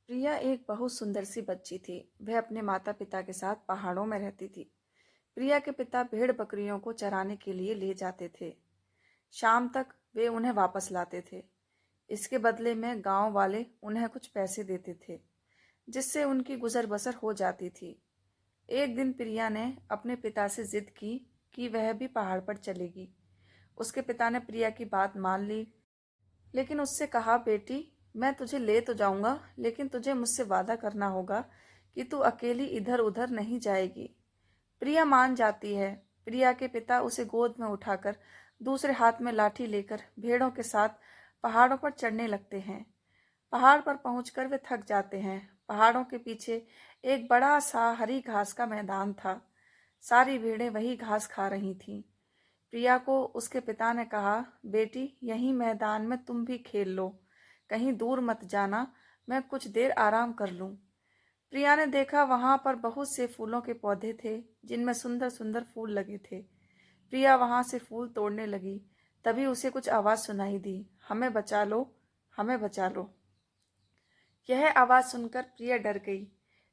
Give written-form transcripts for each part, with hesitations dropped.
प्रिया एक बहुत सुंदर सी बच्ची थी। वह अपने माता पिता के साथ पहाड़ों में रहती थी। प्रिया के पिता भेड़ बकरियों को चराने के लिए ले जाते थे। शाम तक वे उन्हें वापस लाते थे। इसके बदले में गांव वाले उन्हें कुछ पैसे देते थे, जिससे उनकी गुजर बसर हो जाती थी। एक दिन प्रिया ने अपने पिता से जिद की कि वह भी पहाड़ पर चलेगी। उसके पिता ने प्रिया की बात मान ली, लेकिन उससे कहा, बेटी, मैं तुझे ले तो जाऊंगा, लेकिन तुझे मुझसे वादा करना होगा कि तू अकेली इधर उधर नहीं जाएगी। प्रिया मान जाती है। प्रिया के पिता उसे गोद में उठाकर दूसरे हाथ में लाठी लेकर भेड़ों के साथ पहाड़ों पर चढ़ने लगते हैं। पहाड़ पर पहुंचकर वे थक जाते हैं। पहाड़ों के पीछे एक बड़ा सा हरी घास का मैदान था। सारी भेड़ें वही घास खा रही थीं। प्रिया को उसके पिता ने कहा, बेटी, यहीं मैदान में तुम भी खेल लो, कहीं दूर मत जाना, मैं कुछ देर आराम कर लूं। प्रिया ने देखा वहां पर बहुत से फूलों के पौधे थे, जिनमें सुंदर सुंदर फूल लगे थे। प्रिया वहां से फूल तोड़ने लगी। तभी उसे कुछ आवाज सुनाई दी, हमें बचा लो, हमें बचा लो। यह आवाज सुनकर प्रिया डर गई।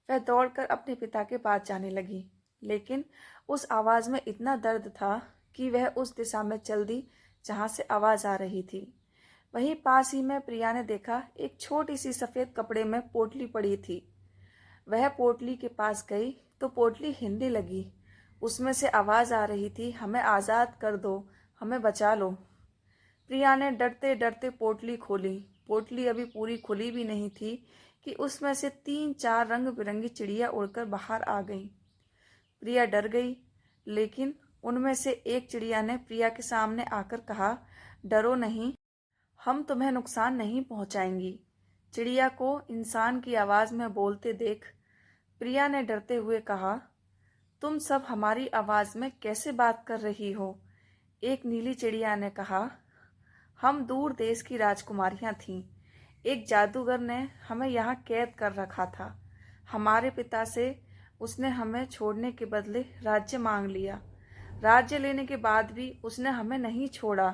वह दौड़कर अपने पिता के पास जाने लगी, लेकिन उस आवाज में इतना दर्द था कि वह उस दिशा में चल दी जहां से आवाज आ रही थी। वहीं पास ही में प्रिया ने देखा एक छोटी सी सफेद कपड़े में पोटली पड़ी थी। वह पोटली के पास गई तो पोटली हिलने लगी। उसमें से आवाज आ रही थी, हमें आजाद कर दो, हमें बचा लो। प्रिया ने डरते डरते पोटली खोली। पोटली अभी पूरी खुली भी नहीं थी कि उसमें से 3-4 रंग बिरंगी चिड़िया उड़कर बाहर आ गईं। प्रिया डर गई, लेकिन उनमें से एक चिड़िया ने प्रिया के सामने आकर कहा, डरो नहीं, हम तुम्हें नुकसान नहीं पहुंचाएंगी। चिड़िया को इंसान की आवाज में बोलते देख प्रिया ने डरते हुए कहा, तुम सब हमारी आवाज में कैसे बात कर रही हो? एक नीली चिड़िया ने कहा, हम दूर देश की राजकुमारियां थीं। एक जादूगर ने हमें यहाँ कैद कर रखा था। हमारे पिता से उसने हमें छोड़ने के बदले राज्य मांग लिया। राज्य लेने के बाद भी उसने हमें नहीं छोड़ा।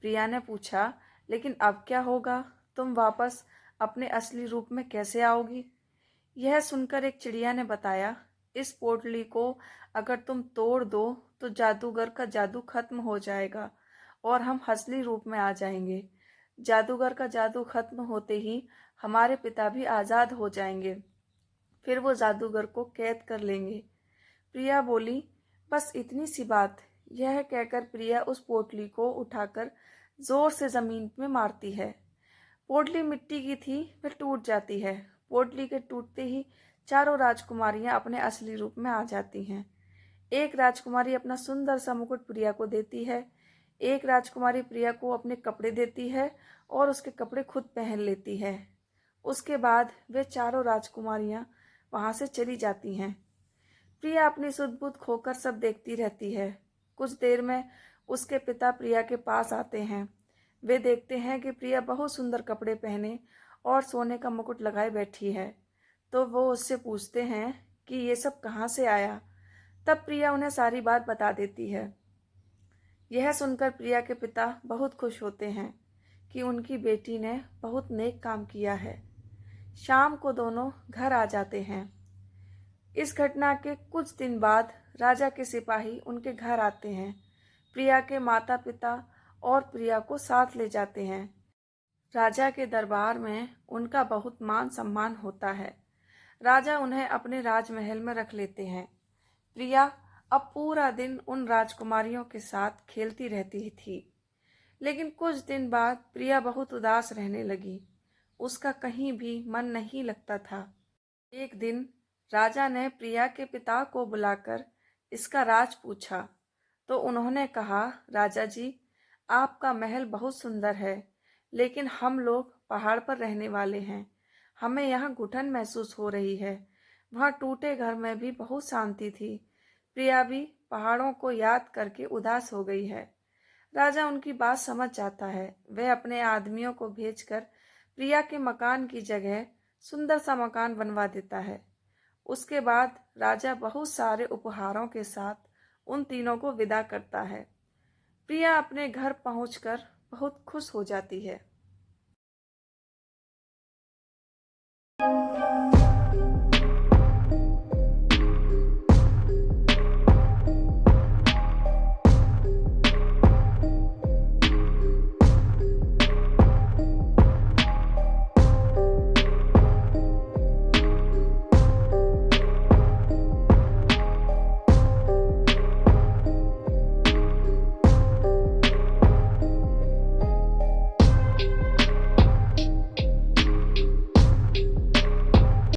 प्रिया ने पूछा, लेकिन अब क्या होगा? तुम वापस अपने असली रूप में कैसे आओगी? यह सुनकर एक चिड़िया ने बताया, इस पोटली को अगर तुम तोड़ दो तो जादूगर का जादू खत्म हो जाएगा और हम असली रूप में आ जाएंगे। जादूगर का जादू खत्म होते ही हमारे पिता भी आजाद हो जाएंगे। फिर वो जादूगर को कैद कर लेंगे। प्रिया बोली, बस इतनी सी बात। यह कहकर प्रिया उस पोटली को उठाकर जोर से जमीन में मारती है। पोटली मिट्टी की थी, वह टूट जाती है। पोटली के टूटते ही चारों राजकुमारियां अपने असली रूप में आ जाती हैं। एक राजकुमारी अपना सुंदर सा मुकुट प्रिया को देती है। एक राजकुमारी प्रिया को अपने कपड़े देती है और उसके कपड़े खुद पहन लेती है। उसके बाद वे चारों राजकुमारियां वहां से चली जाती हैं। प्रिया अपनी सुध-बुध खोकर सब देखती रहती है। कुछ देर में उसके पिता प्रिया के पास आते हैं। वे देखते हैं कि प्रिया बहुत सुंदर कपड़े पहने और सोने का मुकुट लगाए बैठी है। तो वो उससे पूछते हैं कि ये सब कहाँ से आया। तब प्रिया उन्हें सारी बात बता देती है। यह सुनकर प्रिया के पिता बहुत खुश होते हैं कि उनकी बेटी ने बहुत नेक काम किया है। शाम को दोनों घर आ जाते हैं। इस घटना के कुछ दिन बाद राजा के सिपाही उनके घर आते हैं। प्रिया के माता पिता और प्रिया को साथ ले जाते हैं। राजा के दरबार में उनका बहुत मान सम्मान होता है। राजा उन्हें अपने राजमहल में रख लेते हैं। प्रिया अब पूरा दिन उन राजकुमारियों के साथ खेलती रहती थी। लेकिन कुछ दिन बाद प्रिया बहुत उदास रहने लगी। उसका कहीं भी मन नहीं लगता था। एक दिन राजा ने प्रिया के पिता को बुलाकर इसका राज पूछा, तो उन्होंने कहा, राजा जी, आपका महल बहुत सुंदर है, लेकिन हम लोग पहाड़ पर रहने वाले हैं। हमें यहाँ घुटन महसूस हो रही है। वहाँ टूटे घर में भी बहुत शांति थी। प्रिया भी पहाड़ों को याद करके उदास हो गई है। राजा उनकी बात समझ जाता है। वह अपने आदमियों को भेजकर प्रिया के मकान की जगह सुंदर सा मकान बनवा देता है। उसके बाद राजा बहुत सारे उपहारों के साथ उन तीनों को विदा करता है। प्रिया अपने घर पहुंचकर बहुत खुश हो जाती है।